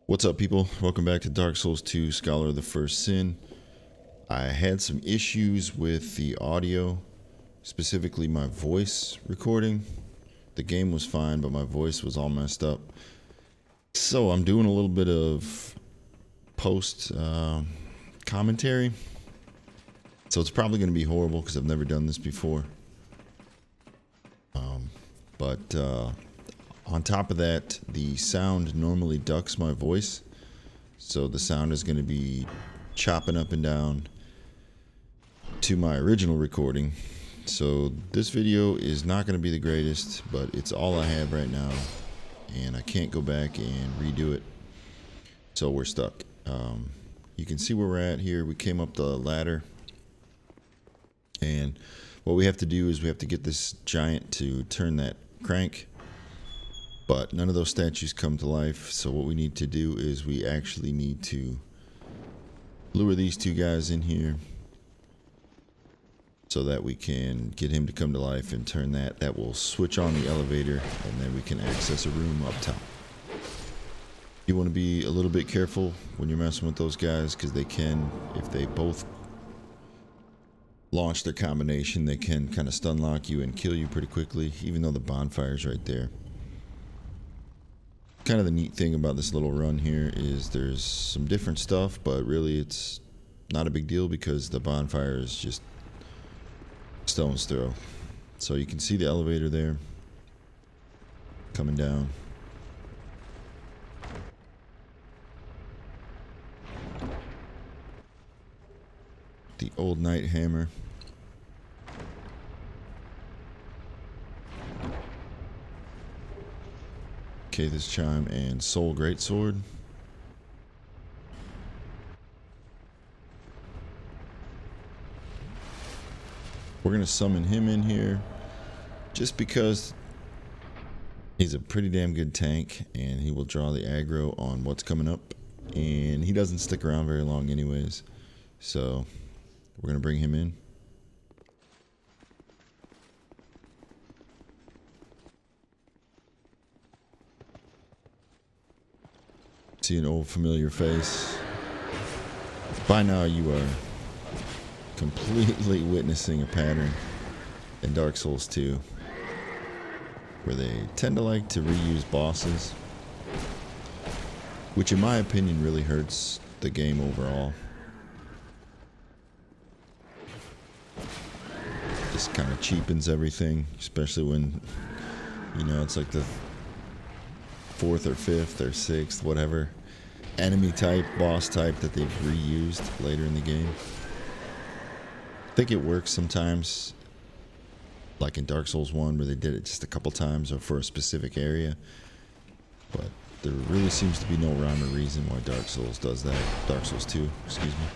What's up, people? Welcome back to Dark Souls 2 Scholar of the First Sin. I had some issues with the audio, specifically my voice recording. The game was fine, but my voice was all messed up. So I'm doing a little bit of post commentary. So it's probably going to be horrible because I've never done this before. But on top of that, the sound normally ducks my voice. So the sound is going to be chopping up and down to my original recording. So this video is not going to be the greatest, but it's all I have right now. And I can't go back and redo it. So we're stuck. You can see where we're at here. We came up the ladder. And what we have to do is we have to get this giant to turn that crank. But none of those statues come to life, so what we need to do is we actually need to lure these two guys in here so that we can get him to come to life and turn that. That will switch on the elevator, and then we can access a room up top. You want to be a little bit careful when you're messing with those guys, because they can, if they both launch their combination, they can kind of stun lock you and kill you pretty quickly, even though the bonfire's right there. Kind of the neat thing about this little run here is there's some different stuff, but really it's not a big deal because the bonfire is just stone's throw. So you can see the elevator there coming down. The old knight hammer. Okay, this chime and soul greatsword. We're gonna summon him in here just because he's a pretty damn good tank and he will draw the aggro on what's coming up, and he doesn't stick around very long anyways, so we're gonna bring him in. See an old familiar face. By now you are completely witnessing a pattern in Dark Souls 2 where they tend to like to reuse bosses, which in my opinion really hurts the game overall. Just kind of cheapens everything, especially when, you know, it's like the 4th or 5th or 6th, whatever, enemy type, boss type that they've reused later in the game. I think it works sometimes, like in Dark Souls 1 where they did it just a couple times or for a specific area, but there really seems to be no rhyme or reason why Dark Souls does that. Dark Souls 2, excuse me.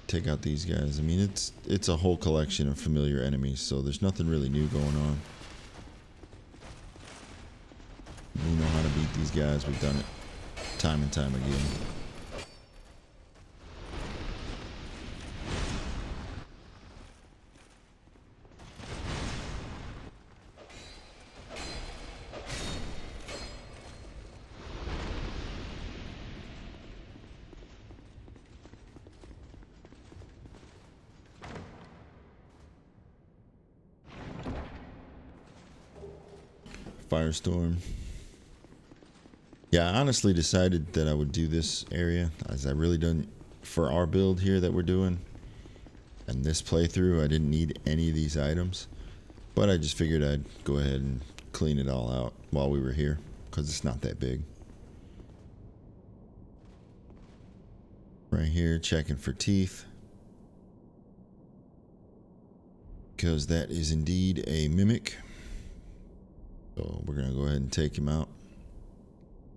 Take out these guys. I mean, it's a whole collection of familiar enemies, so there's nothing really new going on. We know how to beat these guys. We've done it time and time again. Firestorm. Yeah, I honestly decided that I would do this area, as I really didn't, for our build here that we're doing, and this playthrough, I didn't need any of these items, but I just figured I'd go ahead and clean it all out while we were here, because it's not that big. Right here, checking for teeth, because that is indeed a mimic. So we're gonna go ahead and take him out.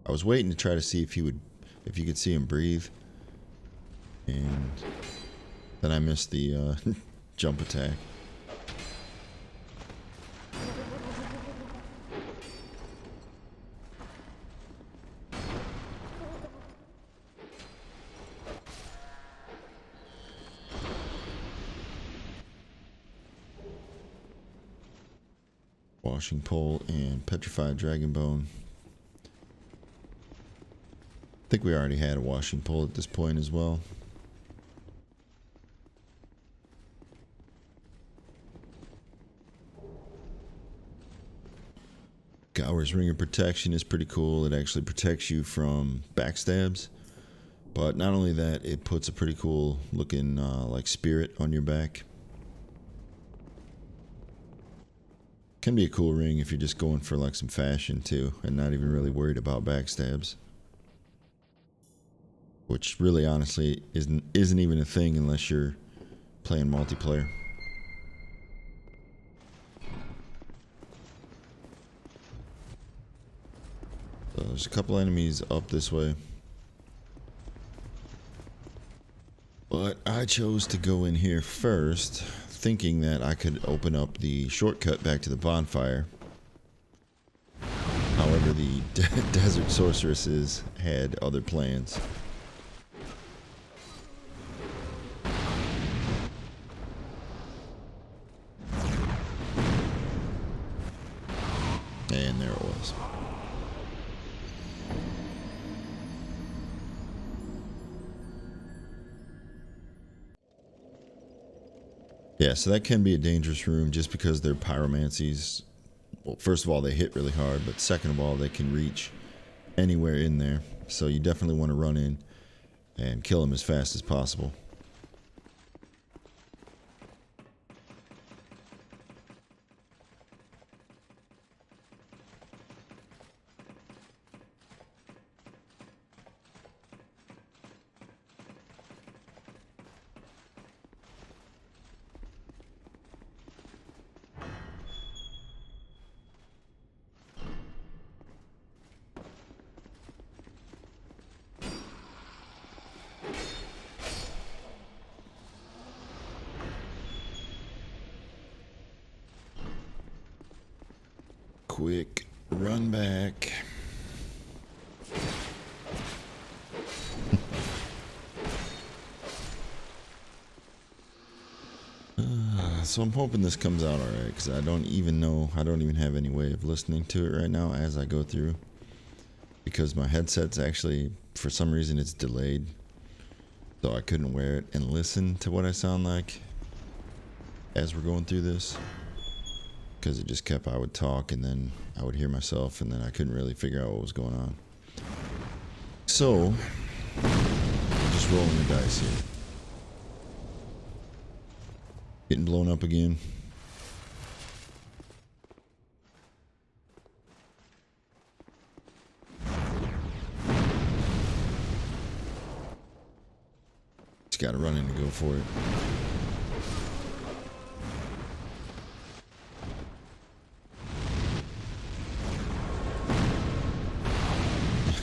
I was waiting to try to see if you could see him breathe, and then I missed the jump attack. Washing pole and petrified dragon bone. I think we already had a washing pole at this point as well. Gower's Ring of Protection is pretty cool. It actually protects you from backstabs. But not only that, it puts a pretty cool looking like spirit on your back. Can be a cool ring if you're just going for like some fashion too, and not even really worried about backstabs. Which really honestly isn't even a thing unless you're playing multiplayer. So there's a couple enemies up this way. But I chose to go in here first, thinking that I could open up the shortcut back to the bonfire. However, the desert sorceresses had other plans. And there it was. Yeah, so that can be a dangerous room just because their pyromancies, well, first of all, they hit really hard, but second of all, they can reach anywhere in there. So you definitely want to run in and kill them as fast as possible. Quick run back. So I'm hoping this comes out alright, because I don't even have any way of listening to it right now as I go through, because my headset's actually, for some reason, it's delayed, so I couldn't wear it and listen to what I sound like as we're going through this, because it just kept, I would talk and then I would hear myself and then I couldn't really figure out what was going on. So just rolling the dice here. Getting blown up again. Just gotta run in to go for it.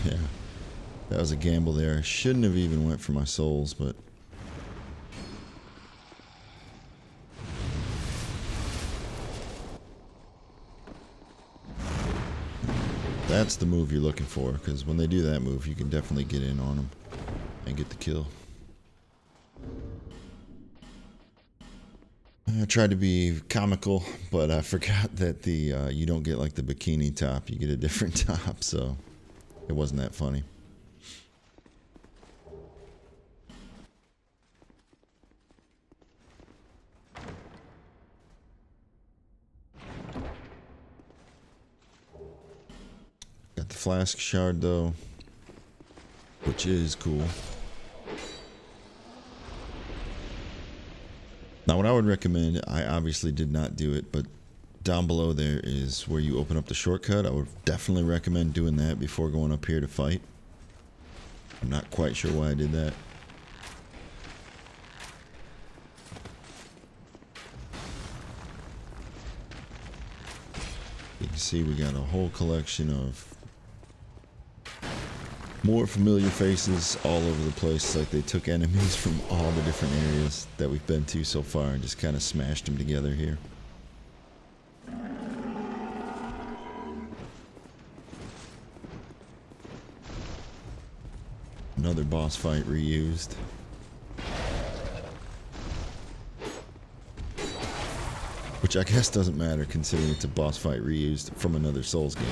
Yeah, that was a gamble there. I shouldn't have even went for my souls, but that's the move you're looking for, because when they do that move, you can definitely get in on them and get the kill. I tried to be comical, but I forgot that the you don't get like the bikini top, you get a different top, so it wasn't that funny. Got the flask shard though, which is cool. Now what I would recommend, I obviously did not do it, but down below there is where you open up the shortcut. I would definitely recommend doing that before going up here to fight. I'm not quite sure why I did that. You can see we got a whole collection of more familiar faces all over the place. It's like they took enemies from all the different areas that we've been to so far and just kind of smashed them together here. Another boss fight reused. Which I guess doesn't matter considering it's a boss fight reused from another Souls game.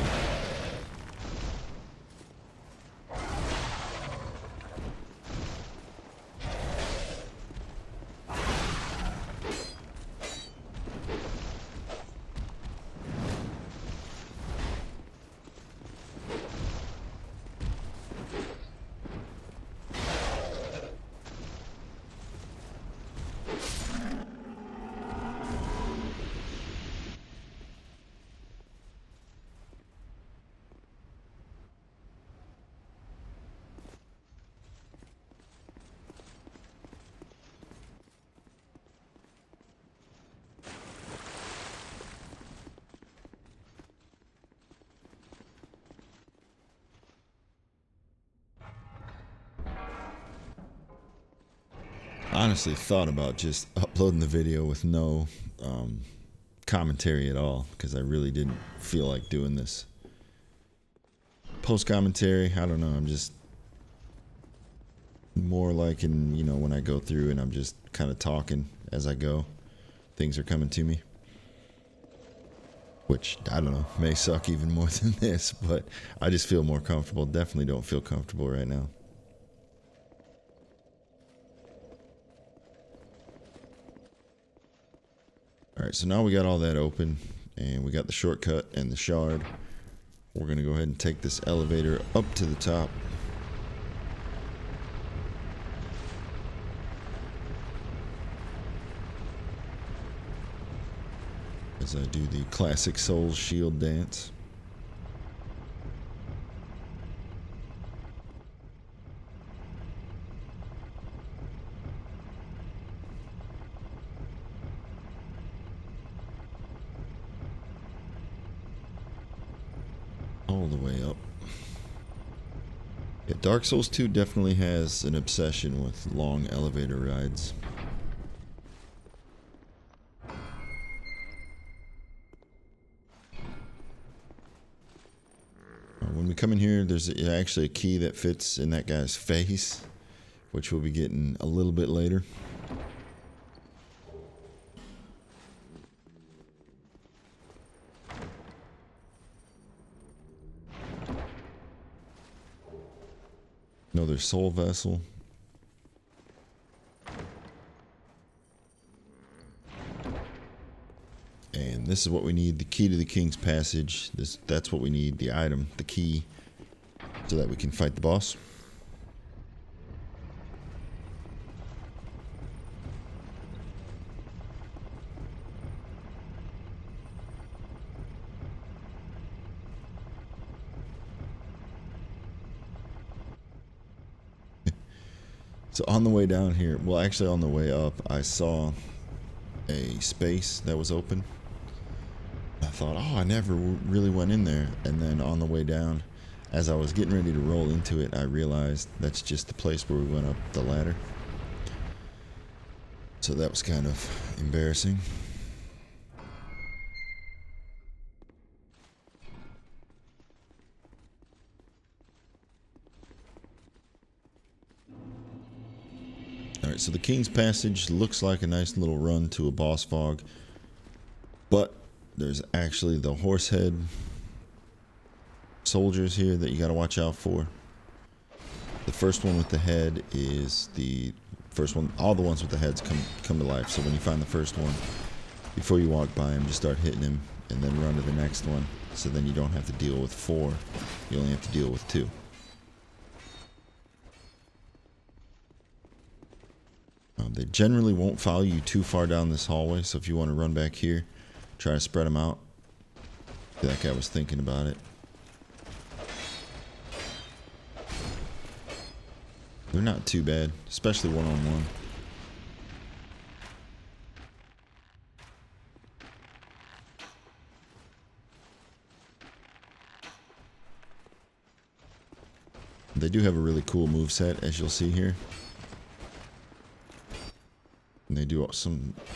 Honestly thought about just uploading the video with no commentary at all because I really didn't feel like doing this. Post commentary, I don't know, I'm just more like when I go through and I'm just kind of talking as I go. Things are coming to me. Which, I don't know, may suck even more than this, but I just feel more comfortable. Definitely don't feel comfortable right now. Alright, so now we got all that open, and we got the shortcut and the shard. We're going to go ahead and take this elevator up to the top. As I do the classic Souls shield dance. All the way up. Yeah, Dark Souls 2 definitely has an obsession with long elevator rides. When we come in here, there's actually a key that fits in that guy's face, which we'll be getting a little bit later. Another soul vessel. And this is what we need, the key to the King's Passage. That's what we need, the item, the key, so that we can fight the boss. So on the way down here, well actually on the way up, I saw a space that was open. I thought, oh, I never really went in there. And then on the way down, as I was getting ready to roll into it, I realized that's just the place where we went up the ladder. So that was kind of embarrassing. Alright, so the King's Passage looks like a nice little run to a boss fog. But there's actually the horsehead soldiers here that you gotta watch out for. The first one with the head is the first one. All the ones with the heads come to life. So when you find the first one, before you walk by him, just start hitting him and then run to the next one. So then you don't have to deal with 4. You only have to deal with 2. They generally won't follow you too far down this hallway, so if you want to run back here, try to spread them out. I feel like I was thinking about it. They're not too bad, especially one-on-one. They do have a really cool moveset, as you'll see here. And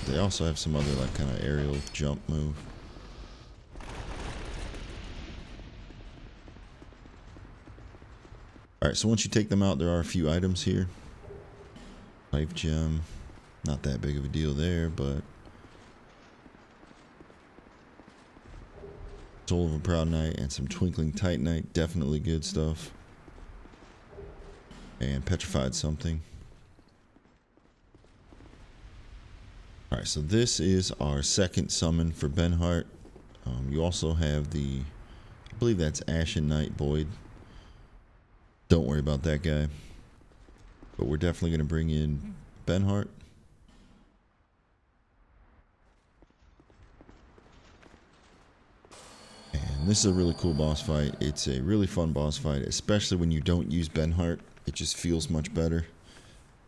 they also have some other like kind of aerial jump move. Alright, so once you take them out, there are a few items here. Life gem, not that big of a deal there, but Soul of a Proud Knight, and some Twinkling Titanite. Definitely good stuff. And Petrified Something. Alright, so this is our second summon for Benhart. You also have the, I believe that's Ashen Knight Void. Don't worry about that guy. But we're definitely going to bring in Benhart. And this is a really cool boss fight. It's a really fun boss fight, especially when you don't use Benhart. It just feels much better.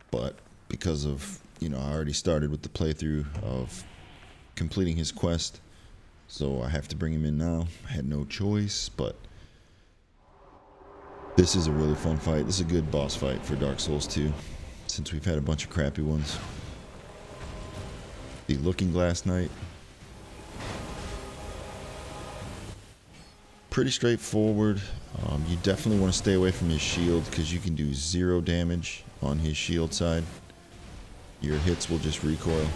But because of, you know, I already started with the playthrough of completing his quest, so I have to bring him in now. I had no choice, but this is a really fun fight. This is a good boss fight for Dark Souls 2, since we've had a bunch of crappy ones. The Looking Glass Knight. Pretty straightforward. You definitely want to stay away from his shield, because you can do 0 damage on his shield side. Your hits will just recoil.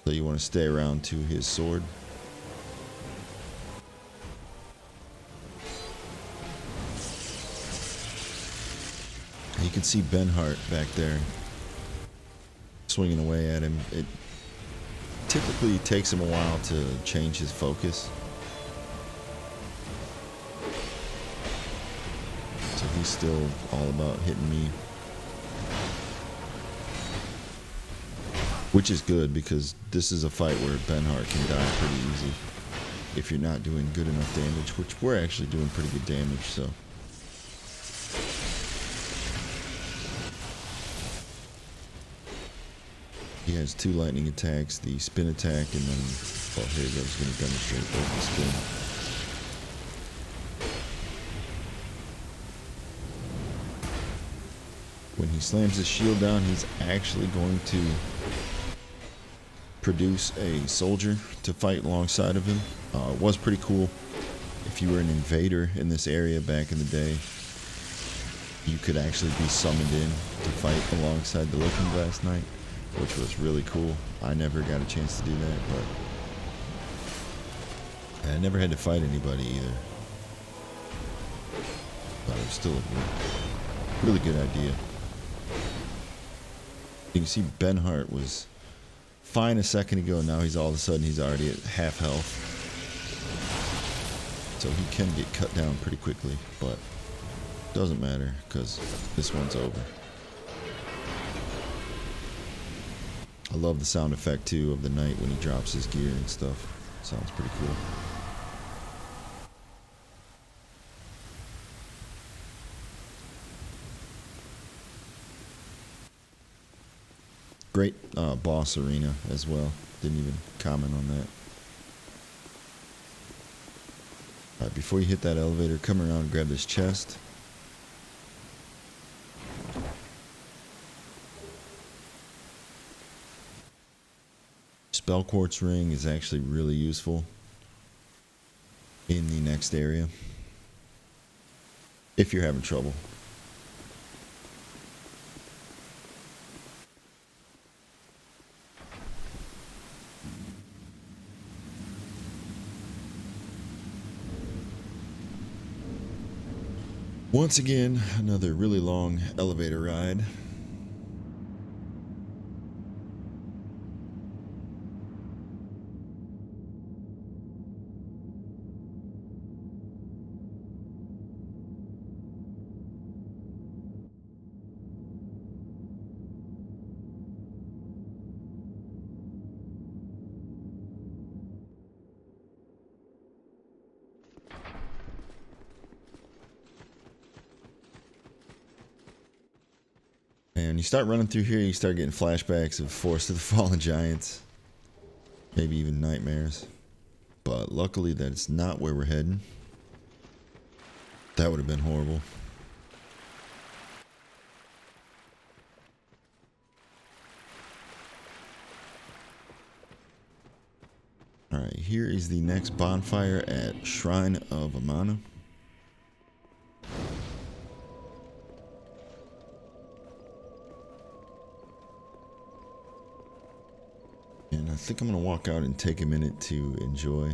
So you want to stay around to his sword. You can see Benhart back there swinging away at him. It typically takes him a while to change his focus. So he's still all about hitting me. Which is good, because this is a fight where Benhart can die pretty easy if you're not doing good enough damage, which we're actually doing pretty good damage, so. He has 2 lightning attacks, the spin attack, and then, well, here he goes, going to demonstrate both the spin. When he slams his shield down, he's actually going to produce a soldier to fight alongside of him. It was pretty cool. If you were an invader in this area back in the day, you could actually be summoned in to fight alongside the Looking Glass Knight, which was really cool. I never got a chance to do that, but I never had to fight anybody either. But it was still a really good idea. You can see Benhart was fine a second ago, and now he's all of a sudden he's already at half health. So he can get cut down pretty quickly, but it doesn't matter because this one's over. I love the sound effect too of the knight when he drops his gear and stuff. Sounds pretty cool. Great boss arena as well. Didn't even comment on that. Alright, before you hit that elevator, come around and grab this chest. Spell Quartz Ring is actually really useful in the next area if you're having trouble. Once again, another really long elevator ride. And you start running through here, you start getting flashbacks of Forest of the Fallen Giants. Maybe even nightmares. But luckily that's not where we're heading. That would have been horrible. Alright, here is the next bonfire at Shrine of Amana. And I think I'm going to walk out and take a minute to enjoy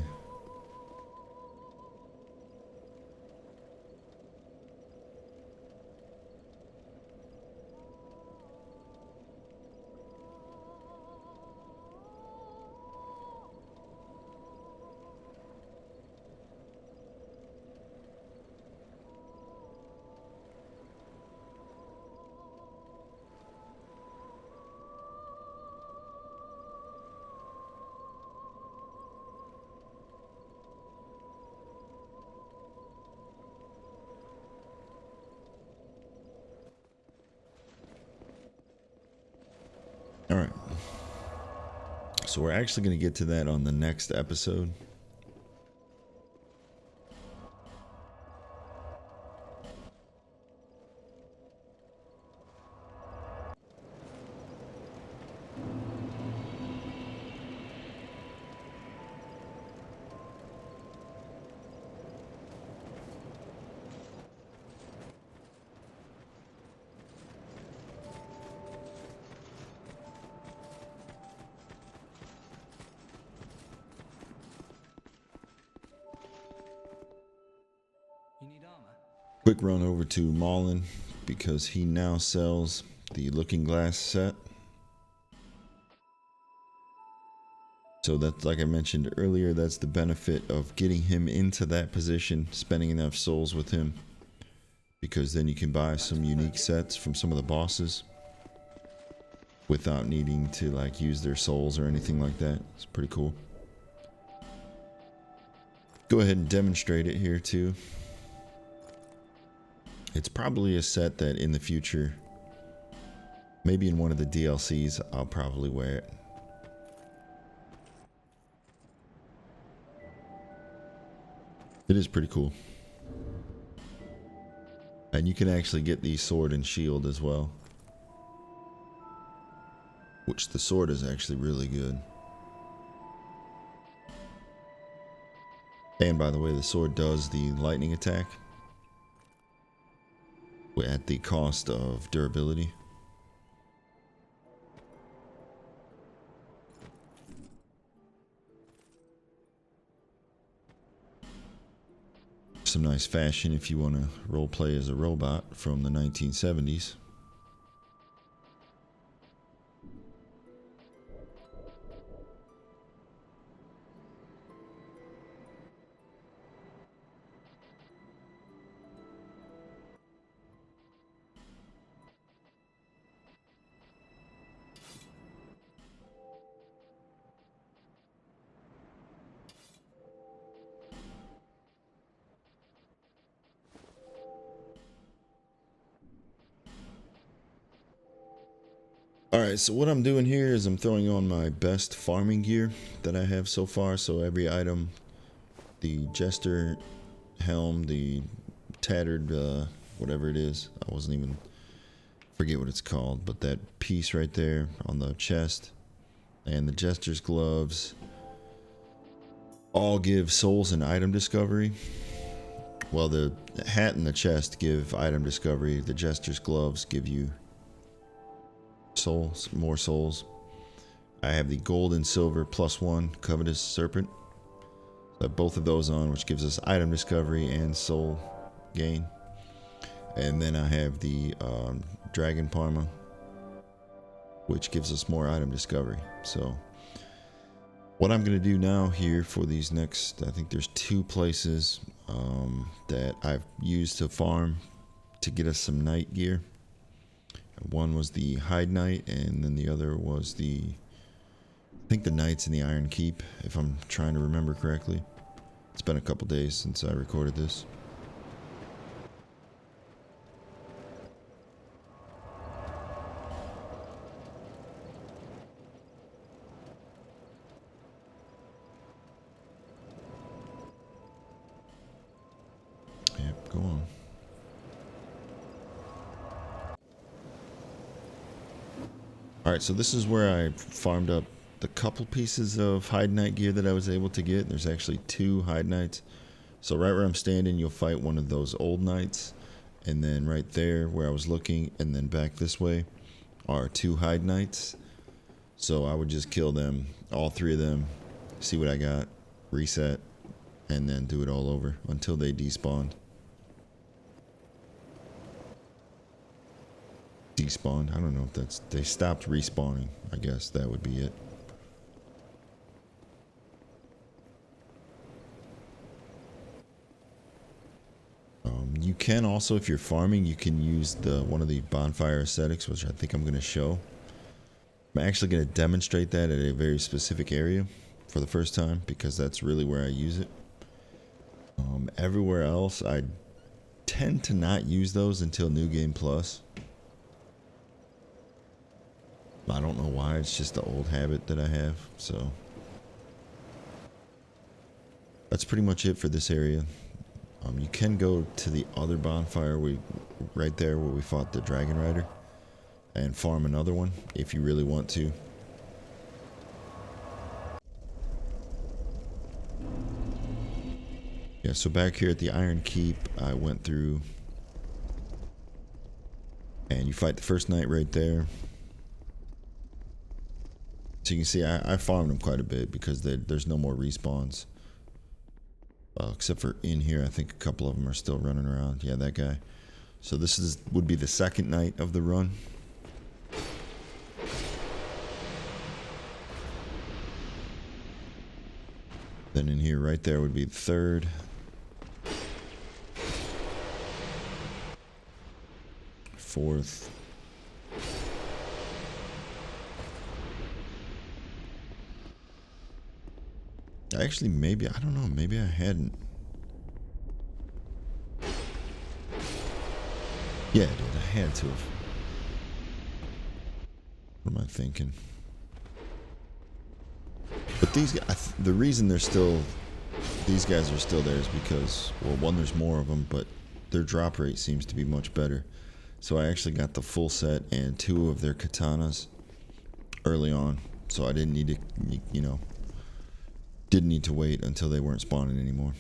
All right. So we're actually going to get to that on the next episode. Quick run over to Mullen because he now sells the Looking Glass set. So that's, like I mentioned earlier, that's the benefit of getting him into that position, spending enough souls with him, because then you can buy some unique sets from some of the bosses without needing to like use their souls or anything like that. It's pretty cool. Go ahead and demonstrate it here too. It's probably a set that in the future, maybe in one of the DLCs, I'll probably wear it. It is pretty cool. And you can actually get the sword and shield as well. Which the sword is actually really good. And by the way, the sword does the lightning attack at the cost of durability. Some nice fashion if you want to roleplay as a robot from the 1970s. Alright, so what I'm doing here is I'm throwing on my best farming gear that I have so far. So every item, the jester helm, the tattered whatever it is, I wasn't even, forget what it's called, but that piece right there on the chest, and the jester's gloves all give souls and item discovery. Well, the hat and the chest give item discovery, the jester's gloves give you souls, more souls. I have the gold and silver +1 covetous serpent. I have both of those on, which gives us item discovery and soul gain. And then I have the dragon parma, which gives us more item discovery. So what I'm going to do now here for these next, I think there's 2 places that I've used to farm to get us some night gear. One was the Hide Knight, and then the other was the, I think the Knights in the Iron Keep, if I'm trying to remember correctly. It's been a couple days since I recorded this. Yep, go on. Alright, so this is where I farmed up the couple pieces of Hide Knight gear that I was able to get. There's actually 2 Hide Knights. So right where I'm standing, you'll fight one of those old knights. And then right there where I was looking, and then back this way, are 2 Hide Knights. So I would just kill them, all 3 of them, see what I got, reset, and then do it all over until they despawned. Despawned. I don't know if that's, they stopped respawning. I guess that would be it. You can also, if you're farming, you can use the one of the bonfire aesthetics, which I think I'm going to show. I'm actually going to demonstrate that at a very specific area for the first time because that's really where I use it. Everywhere else, I tend to not use those until New Game Plus. I don't know why. It's just the old habit that I have. So that's pretty much it for this area. You can go to the other bonfire right there where we fought the Dragon Rider and farm another one if you really want to. Yeah, so back here at the Iron Keep, I went through and you fight the first knight right there. So you can see I farmed them quite a bit because there's no more respawns. Except for in here, I think a couple of them are still running around. Yeah, that guy. So this would be the second night of the run. Then in here right there would be the third. Fourth. Actually, maybe, I don't know, maybe I hadn't. Yeah, I did. I had to have. What am I thinking? But these guys, the reason these guys are still there is because, well, one, there's more of them, but their drop rate seems to be much better. So I actually got the full set and 2 of their katanas early on. So I didn't need to, didn't need to wait until they weren't spawning anymore.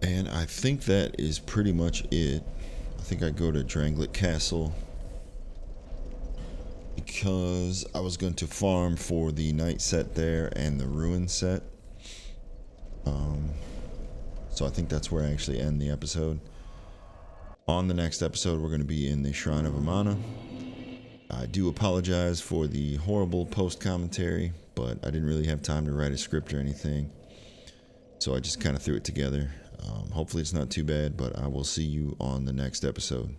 And I think that is pretty much it. I think I go to Dranglet Castle because I was going to farm for the night set there and the ruin set. So I think that's where I actually end the episode. On the next episode, we're going to be in the Shrine of Amana. I do apologize for the horrible post commentary, but I didn't really have time to write a script or anything. So I just kind of threw it together. Hopefully it's not too bad, but I will see you on the next episode.